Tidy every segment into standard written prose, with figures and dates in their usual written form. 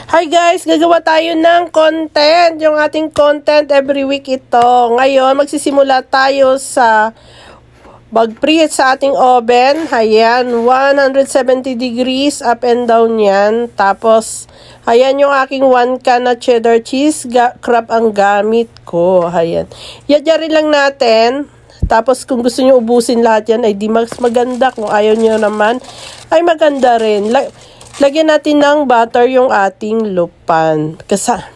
Hi guys, gagawa tayo ng content. Yung ating content every week ito. Ngayon, magsisimula tayo sa mag-preheat sa ating oven. Ayan, 170 degrees up and down yan. Tapos, ayan yung aking 1 can na cheddar cheese. Crab ang gamit ko. Ayan. Yadyarin lang natin. Tapos, kung gusto nyo ubusin lahat yan, ay di mas maganda. Kung ayaw nyo naman, ay maganda rin. Lagyan natin ng butter yung ating lupan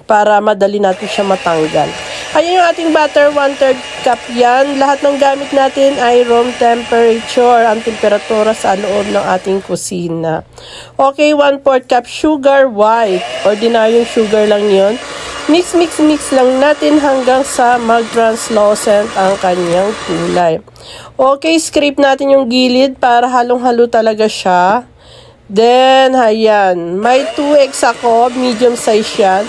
para madali natin siya matanggal. Ayan yung ating butter, 1/3 cup yan. Lahat ng gamit natin ay room temperature, ang temperatura sa loob ng ating kusina. Okay, 1/4 cup sugar white. Ordinaryong sugar lang yun. Mix lang natin hanggang sa mag-translucent ang kanyang kulay. Okay, scrape natin yung gilid para halong-halo talaga siya. Then, ayan, may 2 eggs ako, medium size yan.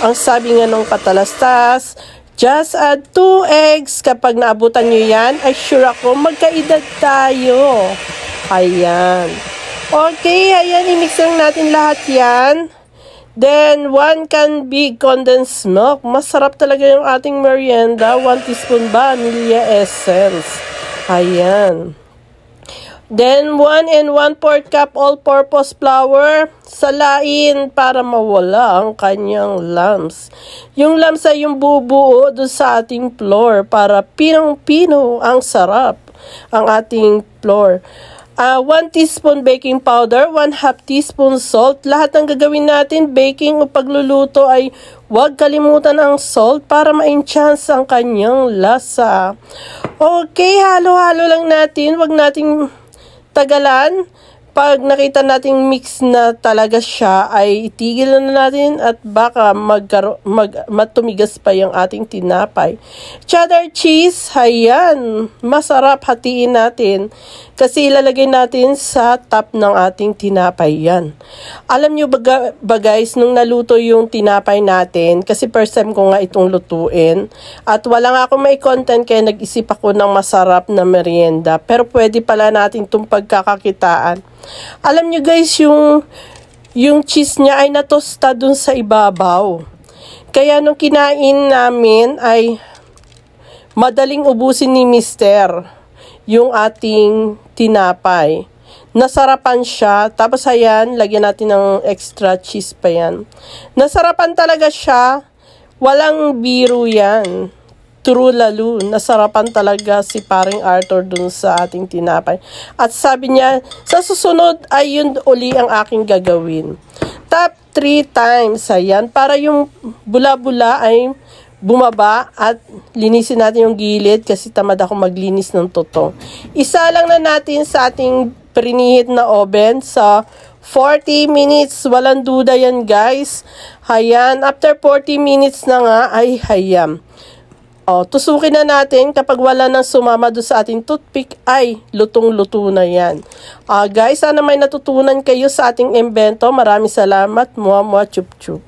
Ang sabi nga nung katalastas, just add 2 eggs. Kapag naabutan nyo yan, ay sure ako magkaedad tayo. Ayan. Okay, ayan, i-mix lang natin lahat yan. Then, 1 can big condensed milk. Masarap talaga yung ating merienda. 1 teaspoon vanilla essence. Ayan. Then, 1 and 1/4 cup all-purpose flour. Salain para mawala ang kanyang lumps. Yung lumps ay yung bubuo doon sa ating flour para pinong-pino ang sarap ang ating flour. 1 teaspoon baking powder, 1/2 teaspoon salt. Lahat ng gagawin natin, baking o pagluluto ay huwag kalimutan ang salt para ma-enhance ang kanyang lasa. Okay, halo-halo lang natin. Huwag nating tagalan. Pag nakita nating mix na talaga siya, ay itigil na natin at baka matumigas pa yung ating tinapay. Cheddar cheese, ayan, masarap, hatiin natin. Kasi ilalagay natin sa top ng ating tinapay yan. Alam nyo ba guys, nung naluto yung tinapay natin, kasi first time ko nga itong lutuin, at wala nga akong may content kaya nag-isip ako ng masarap na merienda. Pero pwede pala natin itong pagkakakitaan. Alam nyo guys, yung cheese niya ay natosta dun sa ibabaw. Kaya nung kinain namin ay madaling ubusin ni Mister yung ating tinapay. Nasarapan siya. Tapos ayan, lagyan natin ng extra cheese pa yan. Nasarapan talaga siya. Walang biro yan. True lalo, nasarapan talaga si paring Arthur dun sa ating tinapay. At sabi niya, sa susunod ay yun uli ang aking gagawin. Tap 3 times, ayan, para yung bula-bula ay bumaba at linisin natin yung gilid kasi tamad ako maglinis ng totoo. Isa lang na natin sa ating prinihit na oven sa 40 minutes. Walang duda yan guys. Ayan, after 40 minutes na nga ay hayam. Tusukin na natin kapag wala nang sumama doon sa ating toothpick ay lutong-luto na yan. Guys, sana may natutunan kayo sa ating invento. Maraming salamat. Mua chup chup.